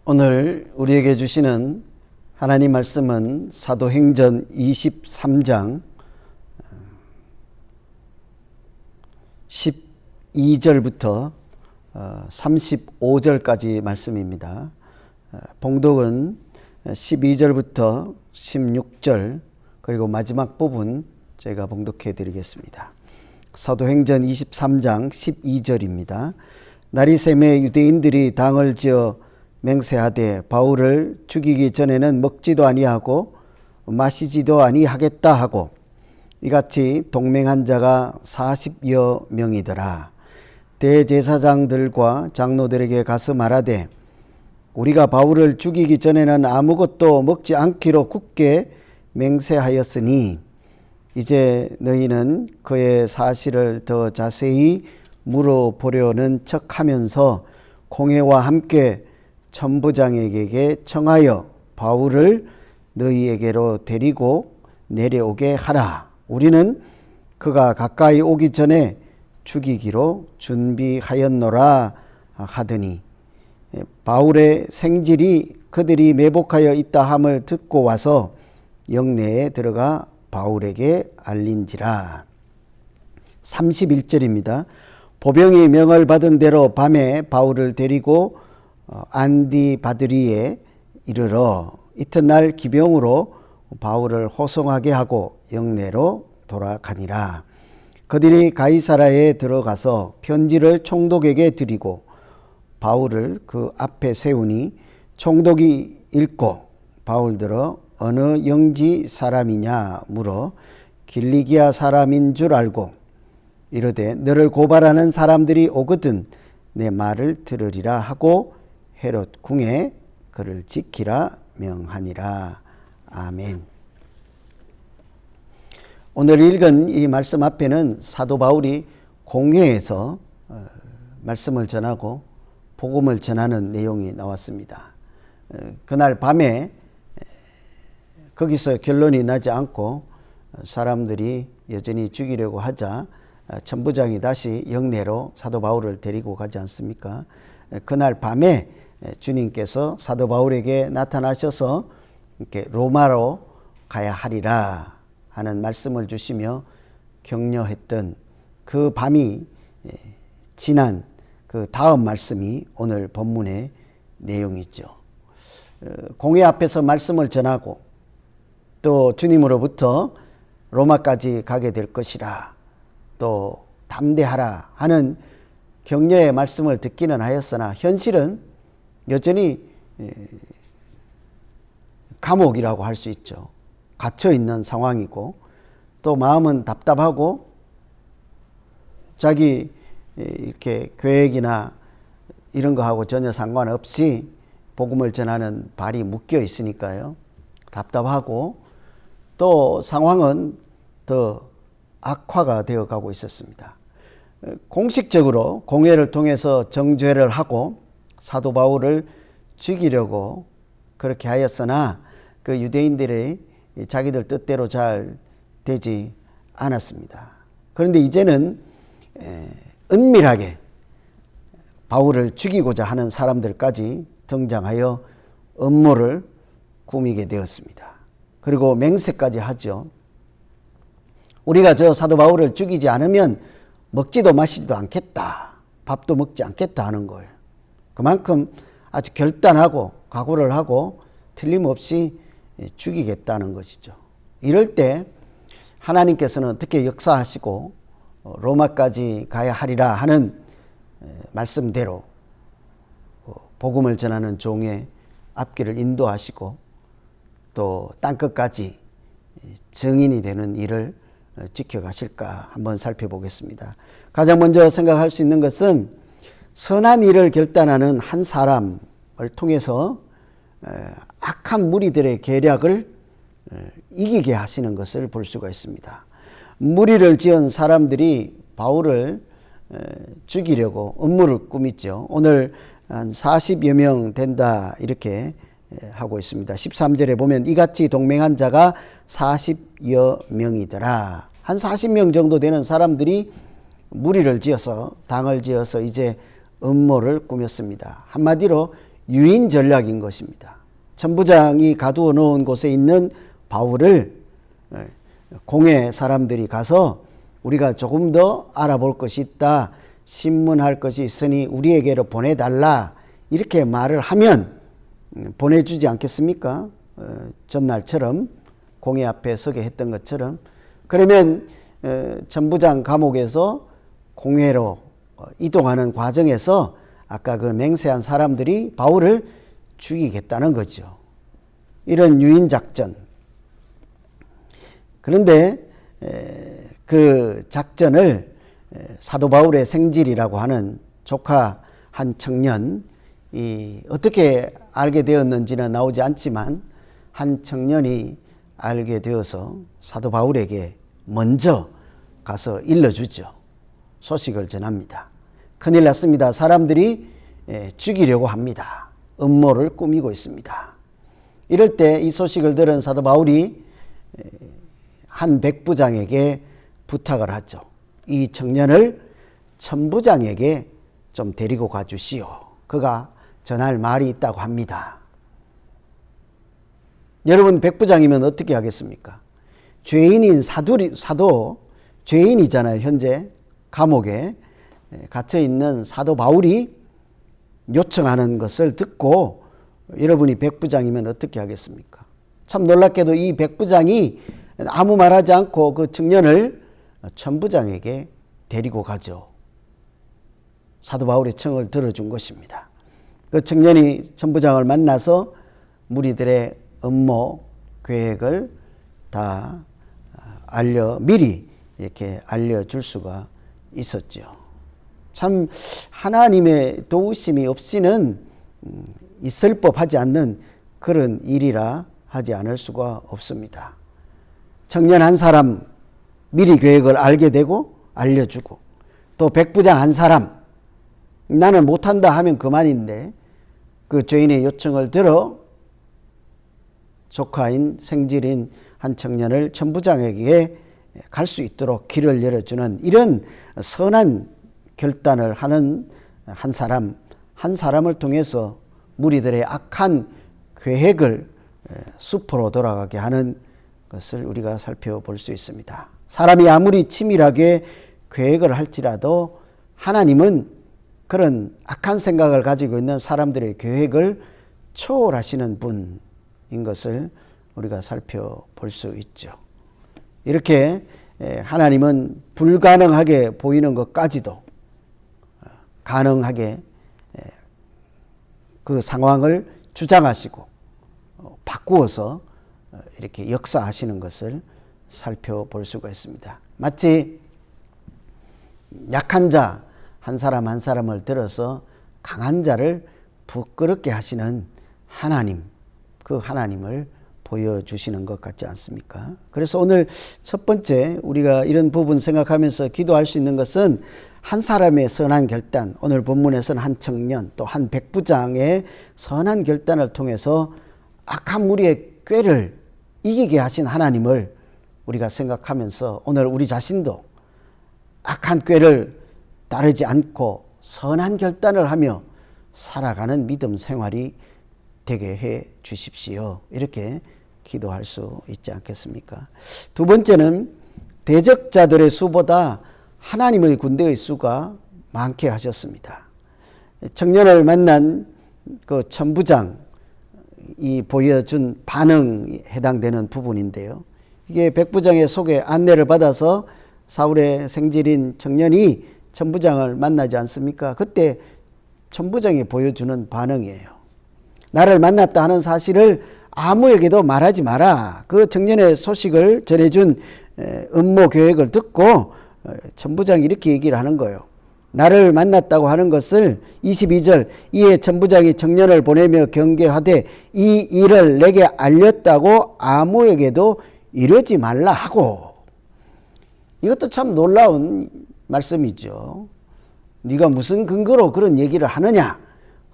오늘 우리에게 주시는 하나님 말씀은 사도행전 23장 12절부터 35절까지 말씀입니다. 봉독은 12절부터 16절 그리고 마지막 부분 제가 봉독해 드리겠습니다. 사도행전 23장 12절입니다. 날이 새매 유대인들이 당을 지어 맹세하되 바울을 죽이기 전에는 먹지도 아니하고 마시지도 아니하겠다 하고 이같이 동맹한 자가 40여 명이더라. 대제사장들과 장로들에게 가서 말하되 우리가 바울을 죽이기 전에는 아무것도 먹지 않기로 굳게 맹세하였으니 이제 너희는 그의 사실을 더 자세히 물어보려는 척하면서 공회와 함께 천부장에게 청하여 바울을 너희에게로 데리고 내려오게 하라. 우리는 그가 가까이 오기 전에 죽이기로 준비하였노라 하더니 바울의 생질이 그들이 매복하여 있다 함을 듣고 와서 영내에 들어가 바울에게 알린지라. 31절입니다. 보병이 명을 받은 대로 밤에 바울을 데리고 안디바드리에 이르러 이튿날 기병으로 바울을 호송하게 하고 영내로 돌아가니라. 그들이 가이사라에 들어가서 편지를 총독에게 드리고 바울을 그 앞에 세우니 총독이 읽고 바울들어 어느 영지 사람이냐 물어 길리기아 사람인 줄 알고 이르되 너를 고발하는 사람들이 오거든 내 말을 들으리라 하고 헤롯 궁에 그를 지키라 명하니라. 아멘. 오늘 읽은 이 말씀 앞에는 사도 바울이 공회에서 말씀을 전하고 복음을 전하는 내용이 나왔습니다. 그날 밤에 거기서 결론이 나지 않고 사람들이 여전히 죽이려고 하자 천부장이 다시 영내로 사도 바울을 데리고 가지 않습니까? 그날 밤에 주님께서 사도 바울에게 나타나셔서 이렇게 로마로 가야 하리라 하는 말씀을 주시며 격려했던 그 밤이 지난 그 다음 말씀이 오늘 본문의 내용이죠. 공회 앞에서 말씀을 전하고 또 주님으로부터 로마까지 가게 될 것이라 또 담대하라 하는 격려의 말씀을 듣기는 하였으나 현실은 여전히 감옥이라고 할 수 있죠. 갇혀 있는 상황이고 또 마음은 답답하고 자기 이렇게 계획이나 이런 거하고 전혀 상관없이 복음을 전하는 발이 묶여 있으니까요. 답답하고 또 상황은 더 악화가 되어 가고 있었습니다. 공식적으로 공회를 통해서 정죄를 하고 사도 바울을 죽이려고 그렇게 하였으나 그 유대인들이 자기들 뜻대로 잘 되지 않았습니다. 그런데 이제는 은밀하게 바울을 죽이고자 하는 사람들까지 등장하여 음모를 꾸미게 되었습니다. 그리고 맹세까지 하죠. 우리가 저 사도 바울을 죽이지 않으면 먹지도 마시지도 않겠다. 밥도 먹지 않겠다 하는 거예요. 그만큼 아주 결단하고 각오를 하고 틀림없이 죽이겠다는 것이죠. 이럴 때 하나님께서는 어떻게 역사하시고 로마까지 가야 하리라 하는 말씀대로 복음을 전하는 종의 앞길을 인도하시고 또 땅끝까지 증인이 되는 일을 지켜가실까 한번 살펴보겠습니다. 가장 먼저 생각할 수 있는 것은 선한 일을 결단하는 한 사람을 통해서 악한 무리들의 계략을 이기게 하시는 것을 볼 수가 있습니다. 무리를 지은 사람들이 바울을 죽이려고 음모를 꾸몄죠. 오늘 한 40여 명 된다 이렇게 하고 있습니다. 13절에 보면 이같이 동맹한 자가 40여 명이더라. 한 40명 정도 되는 사람들이 무리를 지어서 당을 지어서 이제 음모를 꾸몄습니다. 한마디로 유인 전략인 것입니다. 천부장이 가두어 놓은 곳에 있는 바울을 공회 사람들이 가서 우리가 조금 더 알아볼 것이 있다, 신문할 것이 있으니 우리에게로 보내달라, 이렇게 말을 하면 보내주지 않겠습니까? 전날처럼 공회 앞에 서게 했던 것처럼. 그러면 천부장 감옥에서 공회로 이동하는 과정에서 아까 그 맹세한 사람들이 바울을 죽이겠다는 거죠. 이런 유인작전. 그런데 그 작전을 사도 바울의 생질이라고 하는 조카 한 청년이 어떻게 알게 되었는지는 나오지 않지만 한 청년이 알게 되어서 사도 바울에게 먼저 가서 일러주죠. 소식을 전합니다. 큰일 났습니다. 사람들이 죽이려고 합니다. 음모를 꾸미고 있습니다. 이럴 때 이 소식을 들은 사도 바울이 한 백부장에게 부탁을 하죠. 이 청년을 천부장에게 좀 데리고 가주시오. 그가 전할 말이 있다고 합니다. 여러분, 백부장이면 어떻게 하겠습니까? 죄인인 사도 죄인이잖아요. 현재 감옥에 갇혀 있는 사도 바울이 요청하는 것을 듣고 여러분이 백부장이면 어떻게 하겠습니까? 참 놀랍게도 이 백부장이 아무 말하지 않고 그 청년을 천부장에게 데리고 가죠. 사도 바울의 청을 들어준 것입니다. 그 청년이 천부장을 만나서 무리들의 음모 계획을 다 미리 이렇게 알려줄 수가 있었죠. 참 하나님의 도우심이 없이는 있을 법하지 않는 그런 일이라 하지 않을 수가 없습니다. 청년 한 사람 미리 계획을 알게 되고 알려주고, 또 백부장 한 사람 나는 못한다 하면 그만인데 그 죄인의 요청을 들어 조카인 생질인 한 청년을 천부장에게 갈 수 있도록 길을 열어주는 이런 선한 결단을 하는 한 사람을 통해서 무리들의 악한 계획을 수포로 돌아가게 하는 것을 우리가 살펴볼 수 있습니다. 사람이 아무리 치밀하게 계획을 할지라도 하나님은 그런 악한 생각을 가지고 있는 사람들의 계획을 초월하시는 분인 것을 우리가 살펴볼 수 있죠. 이렇게 하나님은 불가능하게 보이는 것까지도 가능하게 그 상황을 주장하시고 바꾸어서 이렇게 역사하시는 것을 살펴볼 수가 있습니다. 마치 약한 자 한 사람 한 사람을 들어서 강한 자를 부끄럽게 하시는 하나님, 그 하나님을 보여주시는 것 같지 않습니까? 그래서 오늘 첫 번째 우리가 이런 부분 생각하면서 기도할 수 있는 것은 한 사람의 선한 결단, 오늘 본문에서는 한 청년 또 한 백부장의 선한 결단을 통해서 악한 무리의 꾀를 이기게 하신 하나님을 우리가 생각하면서 오늘 우리 자신도 악한 꾀를 따르지 않고 선한 결단을 하며 살아가는 믿음 생활이 되게 해 주십시오. 이렇게 기도할 수 있지 않겠습니까? 두 번째는 대적자들의 수보다 하나님의 군대의 수가 많게 하셨습니다. 청년을 만난 그 천부장이 보여준 반응이 해당되는 부분인데요. 이게 백부장의 속에 안내를 받아서 사울의 생질인 청년이 천부장을 만나지 않습니까? 그때 천부장이 보여주는 반응이에요. 나를 만났다 하는 사실을 아무에게도 말하지 마라. 그 청년의 소식을 전해준 음모 계획을 듣고 천부장이 이렇게 얘기를 하는 거예요. 나를 만났다고 하는 것을 22절 이에 천부장이 청년을 보내며 경계하되 이 일을 내게 알렸다고 아무에게도 이러지 말라 하고. 이것도 참 놀라운 말씀이죠. 네가 무슨 근거로 그런 얘기를 하느냐,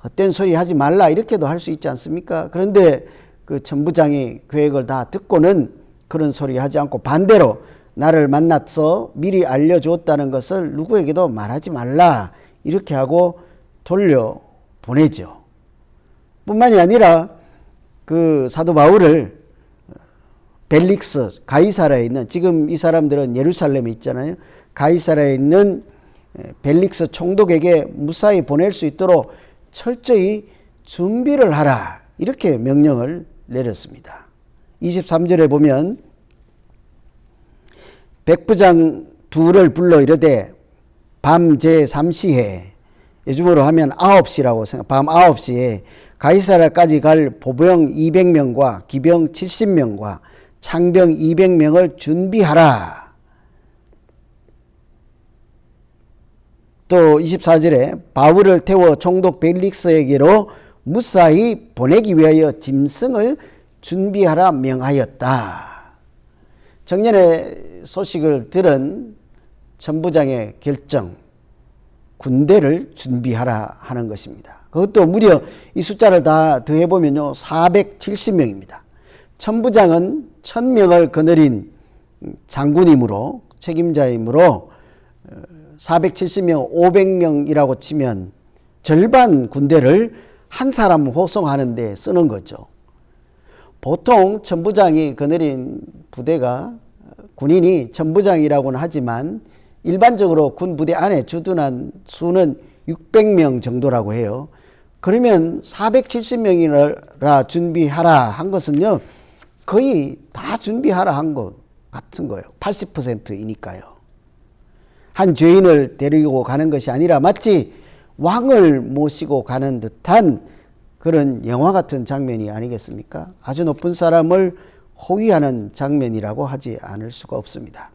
헛된 소리 하지 말라, 이렇게도 할 수 있지 않습니까? 그런데 그 천부장이 계획을 다 듣고는 그런 소리 하지 않고 반대로 나를 만나서 미리 알려주었다는 것을 누구에게도 말하지 말라, 이렇게 하고 돌려보내죠. 뿐만이 아니라 그 사도 바울을 벨릭스 가이사라에 있는, 지금 이 사람들은 예루살렘에 있잖아요. 가이사라에 있는 벨릭스 총독에게 무사히 보낼 수 있도록 철저히 준비를 하라, 이렇게 명령을 내렸습니다. 23절에 보면 백부장 둘을 불러 이르되 밤 제3시에, 요즘으로 하면 9시라고 생각, 밤 9시에 가이사라까지 갈 보병 200명과 기병 70명과 창병 200명을 준비하라. 또 24절에 바울을 태워 총독 벨릭스에게로 무사히 보내기 위하여 짐승을 준비하라 명하였다. 정년의 소식을 들은 천부장의 결정, 군대를 준비하라 하는 것입니다. 그것도 무려 이 숫자를 다 더해보면요 470명입니다. 천부장은 1000명을 거느린 장군이므로, 책임자이므로 470명 500명이라고 치면 절반 군대를 한 사람 호송하는 데 쓰는 거죠. 보통 천부장이 거느린 부대가, 군인이 천부장이라고는 하지만 일반적으로 군 부대 안에 주둔한 수는 600명 정도라고 해요. 그러면 470명이라 준비하라 한 것은요 거의 다 준비하라 한 것 같은 거예요. 80%이니까요. 한 죄인을 데리고 가는 것이 아니라 마치 왕을 모시고 가는 듯한 그런 영화 같은 장면이 아니겠습니까? 아주 높은 사람을 호위하는 장면이라고 하지 않을 수가 없습니다.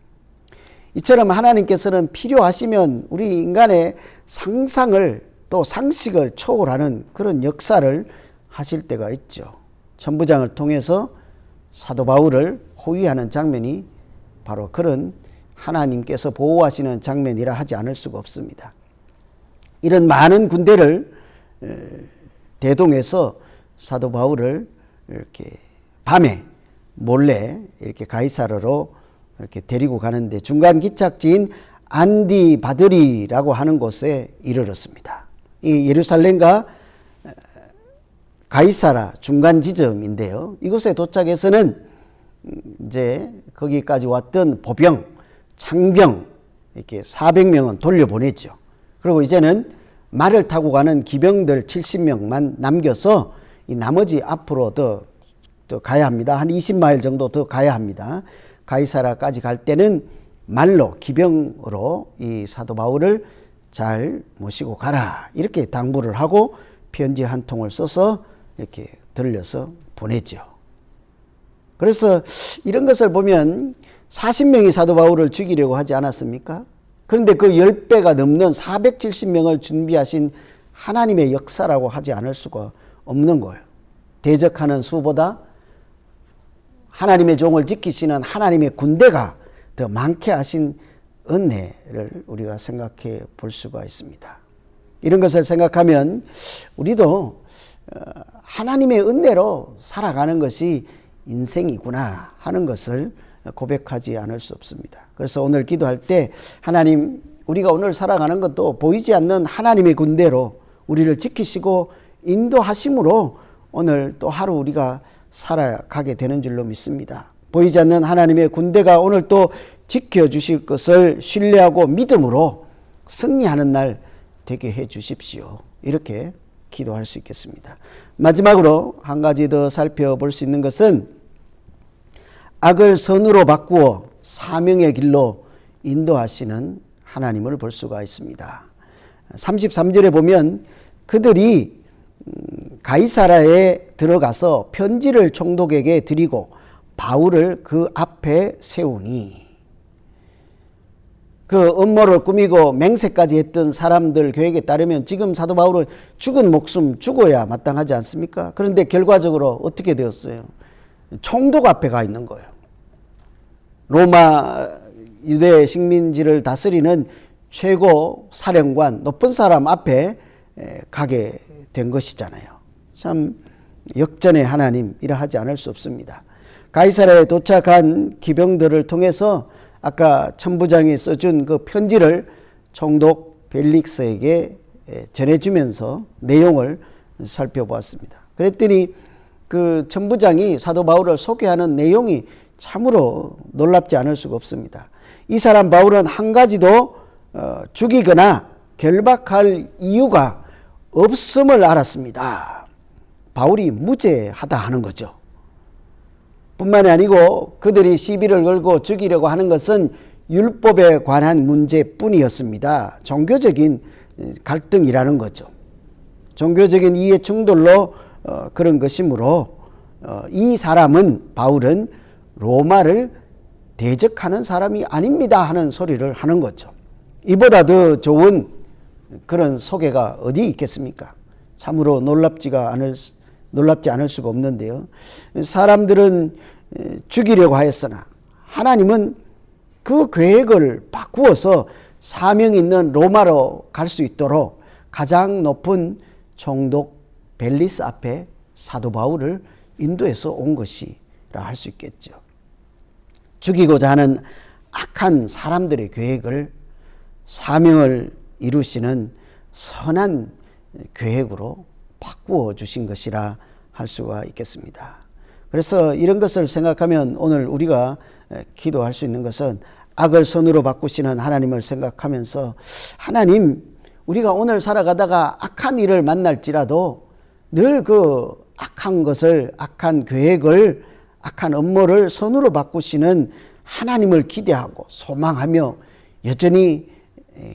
이처럼 하나님께서는 필요하시면 우리 인간의 상상을, 또 상식을 초월하는 그런 역사를 하실 때가 있죠. 천부장을 통해서 사도 바울을 호위하는 장면이 바로 그런 하나님께서 보호하시는 장면이라 하지 않을 수가 없습니다. 이런 많은 군대를 대동해서 사도 바울을 이렇게 밤에 몰래 이렇게 가이사르로 이렇게 데리고 가는데 중간 기착지인 안디바드리라고 하는 곳에 이르렀습니다. 이 예루살렘과 가이사라 중간 지점인데요. 이곳에 도착해서는 이제 거기까지 왔던 보병, 창병 이렇게 400명은 돌려보냈죠. 그리고 이제는 말을 타고 가는 기병들 70명만 남겨서 이 나머지 앞으로 더 가야 합니다. 한 20마일 정도 더 가야 합니다. 가이사라까지 갈 때는 말로, 기병으로 이 사도 바울을 잘 모시고 가라, 이렇게 당부를 하고 편지 한 통을 써서 이렇게 들려서 보냈죠. 그래서 이런 것을 보면 40명이 사도 바울을 죽이려고 하지 않았습니까? 그런데 그 10배가 넘는 470명을 준비하신 하나님의 역사라고 하지 않을 수가 없는 거예요. 대적하는 수보다 하나님의 종을 지키시는 하나님의 군대가 더 많게 하신 은혜를 우리가 생각해 볼 수가 있습니다. 이런 것을 생각하면 우리도 하나님의 은혜로 살아가는 것이 인생이구나 하는 것을 고백하지 않을 수 없습니다. 그래서 오늘 기도할 때 하나님, 우리가 오늘 살아가는 것도 보이지 않는 하나님의 군대로 우리를 지키시고 인도하심으로 오늘 또 하루 우리가 살아가게 되는 줄로 믿습니다. 보이지 않는 하나님의 군대가 오늘 또 지켜주실 것을 신뢰하고 믿음으로 승리하는 날 되게 해 주십시오. 이렇게 기도할 수 있겠습니다. 마지막으로 한 가지 더 살펴볼 수 있는 것은 악을 선으로 바꾸어 사명의 길로 인도하시는 하나님을 볼 수가 있습니다. 33절에 보면 그들이 가이사라에 들어가서 편지를 총독에게 드리고 바울을 그 앞에 세우니, 그 음모를 꾸미고 맹세까지 했던 사람들 계획에 따르면 지금 사도 바울은 죽은 목숨 죽어야 마땅하지 않습니까? 그런데 결과적으로 어떻게 되었어요? 총독 앞에 가 있는 거예요. 로마 유대 식민지를 다스리는 최고 사령관, 높은 사람 앞에 가게 된 것이잖아요. 참 역전의 하나님이라 하지 않을 수 없습니다. 가이사라에 도착한 기병들을 통해서 아까 천부장이 써준 그 편지를 총독 벨릭스에게 전해주면서 내용을 살펴보았습니다. 그랬더니 그 천부장이 사도 바울을 소개하는 내용이 참으로 놀랍지 않을 수가 없습니다. 이 사람 바울은 한 가지도 죽이거나 결박할 이유가 없음을 알았습니다. 바울이 무죄하다 하는 거죠. 뿐만이 아니고 그들이 시비를 걸고 죽이려고 하는 것은 율법에 관한 문제뿐이었습니다. 종교적인 갈등이라는 거죠. 종교적인 이해 충돌로 그런 것이므로 이 사람은 바울은 로마를 대적하는 사람이 아닙니다 하는 소리를 하는 거죠. 이보다 더 좋은 그런 소개가 어디 있겠습니까? 참으로 놀랍지 않을 수가 없는데요. 사람들은 죽이려고 하였으나 하나님은 그 계획을 바꾸어서 사명 있는 로마로 갈 수 있도록 가장 높은 총독 벨리스 앞에 사도 바울을 인도해서 온 것이라 할 수 있겠죠. 죽이고자 하는 악한 사람들의 계획을 사명을 이루시는 선한 계획으로 바꾸어 주신 것이라 할 수가 있겠습니다. 그래서 이런 것을 생각하면 오늘 우리가 기도할 수 있는 것은 악을 선으로 바꾸시는 하나님을 생각하면서 하나님, 우리가 오늘 살아가다가 악한 일을 만날지라도 늘 그 악한 것을, 악한 계획을, 악한 업무를 선으로 바꾸시는 하나님을 기대하고 소망하며 여전히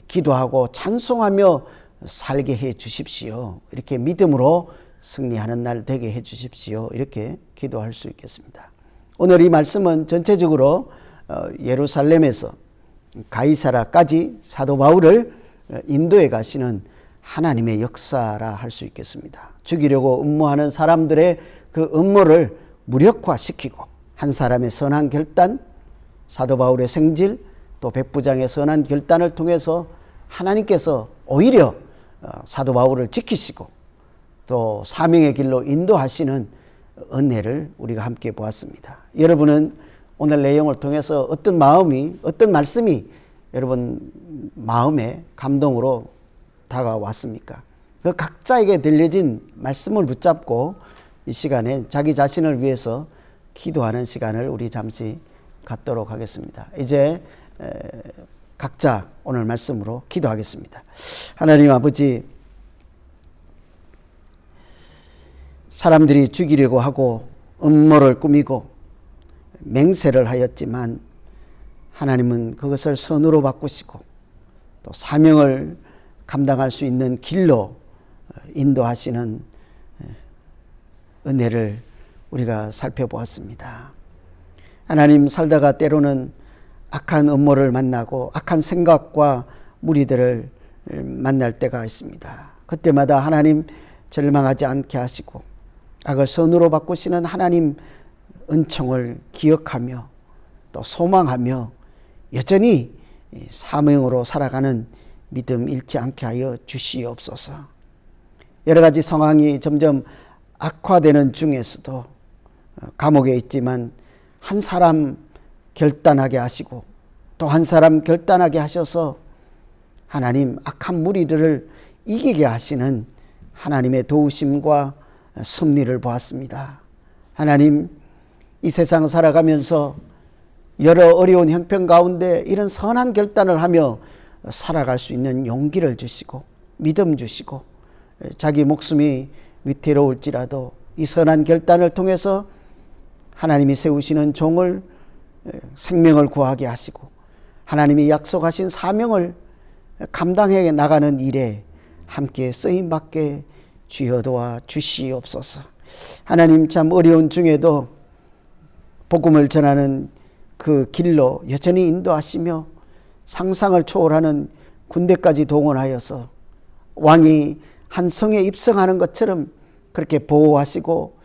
기도하고 찬송하며 살게 해 주십시오. 이렇게 믿음으로 승리하는 날 되게 해 주십시오. 이렇게 기도할 수 있겠습니다. 오늘 이 말씀은 전체적으로 예루살렘에서 가이사라까지 사도 바울을 인도해 가시는 하나님의 역사라 할 수 있겠습니다. 죽이려고 음모하는 사람들의 그 음모를 무력화시키고 한 사람의 선한 결단, 사도 바울의 생질, 또 백부장의 선한 결단을 통해서 하나님께서 오히려 사도 바울을 지키시고 또 사명의 길로 인도하시는 은혜를 우리가 함께 보았습니다. 여러분은 오늘 내용을 통해서 어떤 말씀이 여러분 마음에 감동으로 다가왔습니까? 그 각자에게 들려진 말씀을 붙잡고 이 시간에 자기 자신을 위해서 기도하는 시간을 우리 잠시 갖도록 하겠습니다. 이제 각자 오늘 말씀으로 기도하겠습니다. 하나님 아버지, 사람들이 죽이려고 하고 음모를 꾸미고 맹세를 하였지만 하나님은 그것을 선으로 바꾸시고 또 사명을 감당할 수 있는 길로 인도하시는 은혜를 우리가 살펴보았습니다. 하나님, 살다가 때로는 악한 음모를 만나고 악한 생각과 무리들을 만날 때가 있습니다. 그때마다 하나님 절망하지 않게 하시고 악을 선으로 바꾸시는 하나님 은총을 기억하며 또 소망하며 여전히 사명으로 살아가는 믿음 잃지 않게 하여 주시옵소서. 여러 가지 상황이 점점 악화되는 중에서도 감옥에 있지만 한 사람 결단하게 하시고 또 한 사람 결단하게 하셔서 하나님 악한 무리들을 이기게 하시는 하나님의 도우심과 섭리를 보았습니다. 하나님, 이 세상 살아가면서 여러 어려운 형편 가운데 이런 선한 결단을 하며 살아갈 수 있는 용기를 주시고 믿음 주시고 자기 목숨이 위태로울지라도 이 선한 결단을 통해서 하나님이 세우시는 종을 생명을 구하게 하시고 하나님이 약속하신 사명을 감당해 나가는 일에 함께 쓰임받게 주여 도와 주시옵소서. 하나님, 참 어려운 중에도 복음을 전하는 그 길로 여전히 인도하시며 상상을 초월하는 군대까지 동원하여서 왕이 한 성에 입성하는 것처럼 그렇게 보호하시고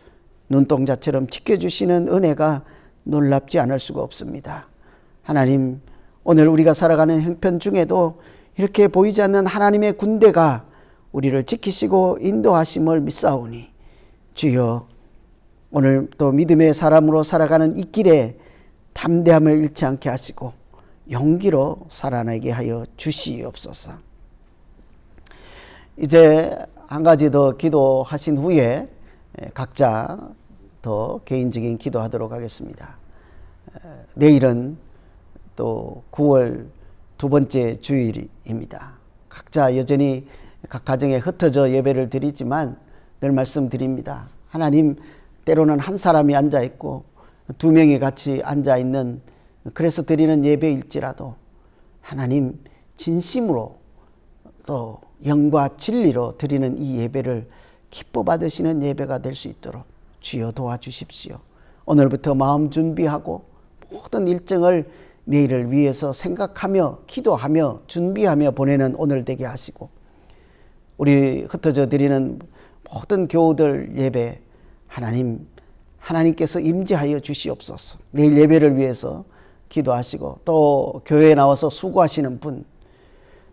눈동자처럼 지켜주시는 은혜가 놀랍지 않을 수가 없습니다. 하나님, 오늘 우리가 살아가는 형편 중에도 이렇게 보이지 않는 하나님의 군대가 우리를 지키시고 인도하심을 믿사오니 주여, 오늘 또 믿음의 사람으로 살아가는 이 길에 담대함을 잃지 않게 하시고 용기로 살아나게 하여 주시옵소서. 이제 한 가지 더 기도하신 후에 각자 더 개인적인 기도하도록 하겠습니다. 내일은 또 9월 두 번째 주일입니다. 각자 여전히 각 가정에 흩어져 예배를 드리지만 늘 말씀드립니다. 하나님 때로는 한 사람이 앉아 있고 두 명이 같이 앉아 있는, 그래서 드리는 예배일지라도 하나님 진심으로 또 영과 진리로 드리는 이 예배를 기뻐 받으시는 예배가 될 수 있도록 주여 도와주십시오. 오늘부터 마음 준비하고 모든 일정을 내일을 위해서 생각하며 기도하며 준비하며 보내는 오늘 되게 하시고, 우리 흩어져 드리는 모든 교우들 예배 하나님께서 임재하여 주시옵소서. 내일 예배를 위해서 기도하시고, 또 교회에 나와서 수고하시는 분,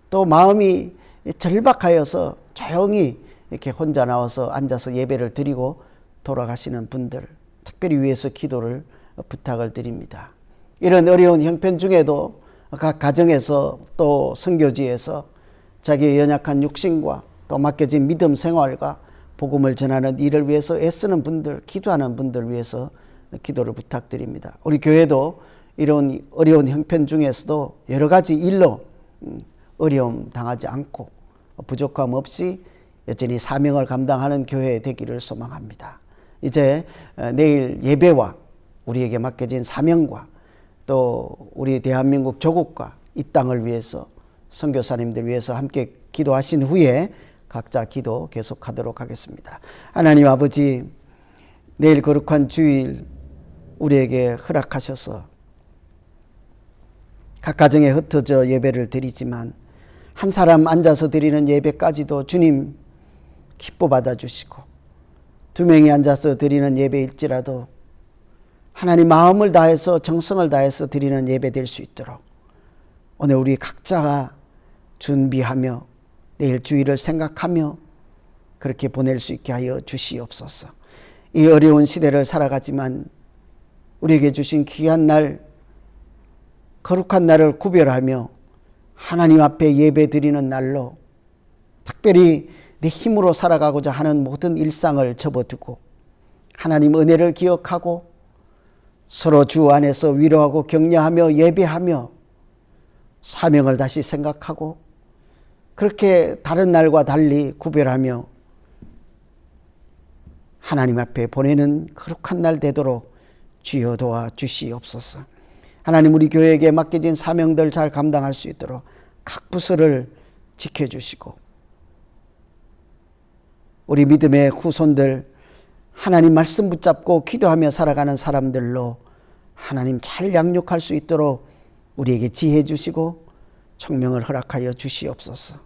또 마음이 절박하여서 조용히 이렇게 혼자 나와서 앉아서 예배를 드리고 돌아가시는 분들 특별히 위해서 기도를 부탁을 드립니다. 이런 어려운 형편 중에도 각 가정에서 또 선교지에서 자기의 연약한 육신과 또 맡겨진 믿음 생활과 복음을 전하는 일을 위해서 애쓰는 분들, 기도하는 분들 위해서 기도를 부탁드립니다. 우리 교회도 이런 어려운 형편 중에서도 여러 가지 일로 어려움 당하지 않고 부족함 없이 여전히 사명을 감당하는 교회 되기를 소망합니다. 이제 내일 예배와 우리에게 맡겨진 사명과 또 우리 대한민국 조국과 이 땅을 위해서 선교사님들 위해서 함께 기도하신 후에 각자 기도 계속하도록 하겠습니다. 하나님 아버지, 내일 거룩한 주일 우리에게 허락하셔서 각 가정에 흩어져 예배를 드리지만 한 사람 앉아서 드리는 예배까지도 주님 기뻐 받아주시고, 두 명이 앉아서 드리는 예배일지라도 하나님 마음을 다해서 정성을 다해서 드리는 예배 될 수 있도록 오늘 우리 각자가 준비하며 내일 주일을 생각하며 그렇게 보낼 수 있게 하여 주시옵소서. 이 어려운 시대를 살아가지만 우리에게 주신 귀한 날, 거룩한 날을 구별하며 하나님 앞에 예배 드리는 날로 특별히 내 힘으로 살아가고자 하는 모든 일상을 접어두고 하나님 은혜를 기억하고 서로 주 안에서 위로하고 격려하며 예배하며 사명을 다시 생각하고 그렇게 다른 날과 달리 구별하며 하나님 앞에 보내는 거룩한 날 되도록 주여 도와 주시옵소서. 하나님 우리 교회에게 맡겨진 사명들 잘 감당할 수 있도록 각 부서를 지켜주시고 우리 믿음의 후손들 하나님 말씀 붙잡고 기도하며 살아가는 사람들로 하나님 잘 양육할 수 있도록 우리에게 지혜 주시고 총명을 허락하여 주시옵소서.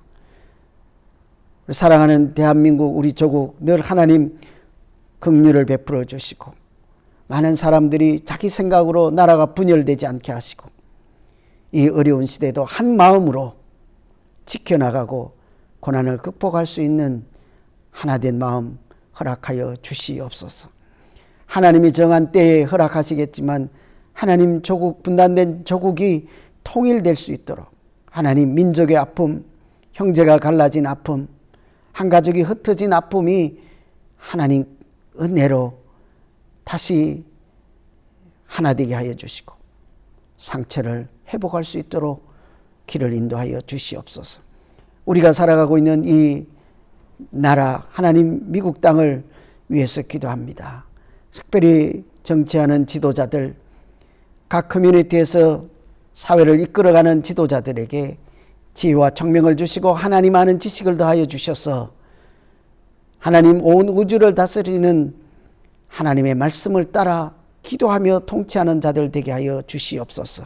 사랑하는 대한민국 우리 조국 늘 하나님 긍휼을 베풀어 주시고 많은 사람들이 자기 생각으로 나라가 분열되지 않게 하시고 이 어려운 시대도 한 마음으로 지켜나가고 고난을 극복할 수 있는 하나된 마음 허락하여 주시옵소서. 하나님이 정한 때에 허락하시겠지만 하나님 조국, 분단된 조국이 통일될 수 있도록 하나님 민족의 아픔, 형제가 갈라진 아픔, 한 가족이 흩어진 아픔이 하나님 은혜로 다시 하나 되게 하여 주시고 상처를 회복할 수 있도록 길을 인도하여 주시옵소서. 우리가 살아가고 있는 이 나라 하나님 미국 땅을 위해서 기도합니다. 특별히 정치하는 지도자들, 각 커뮤니티에서 사회를 이끌어가는 지도자들에게 지혜와 총명을 주시고 하나님 아는 지식을 더하여 주셔서 하나님 온 우주를 다스리는 하나님의 말씀을 따라 기도하며 통치하는 자들 되게 하여 주시옵소서.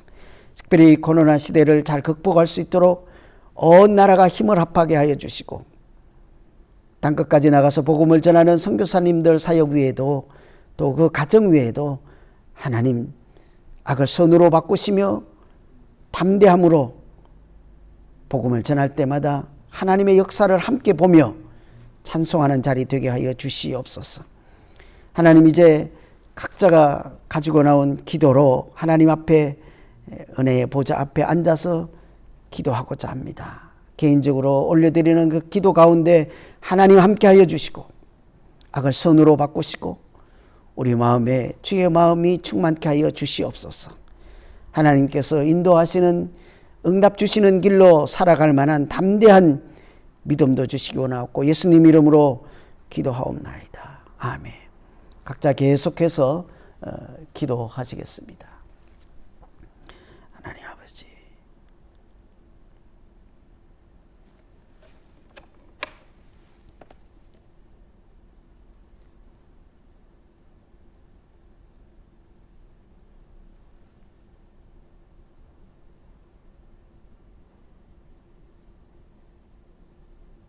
특별히 코로나 시대를 잘 극복할 수 있도록 온 나라가 힘을 합하게 하여 주시고 땅끝까지 나가서 복음을 전하는 선교사님들 사역 위에도 또 그 가정 위에도 하나님 악을 선으로 바꾸시며 담대함으로 복음을 전할 때마다 하나님의 역사를 함께 보며 찬송하는 자리 되게 하여 주시옵소서. 하나님 이제 각자가 가지고 나온 기도로 하나님 앞에 은혜의 보좌 앞에 앉아서 기도하고자 합니다. 개인적으로 올려드리는 그 기도 가운데 하나님 함께 하여 주시고 악을 선으로 바꾸시고 우리 마음에 주의 마음이 충만케 하여 주시옵소서. 하나님께서 인도하시는 응답 주시는 길로 살아갈 만한 담대한 믿음도 주시기 원하옵고 예수님 이름으로 기도하옵나이다. 아멘. 각자 계속해서 기도하시겠습니다.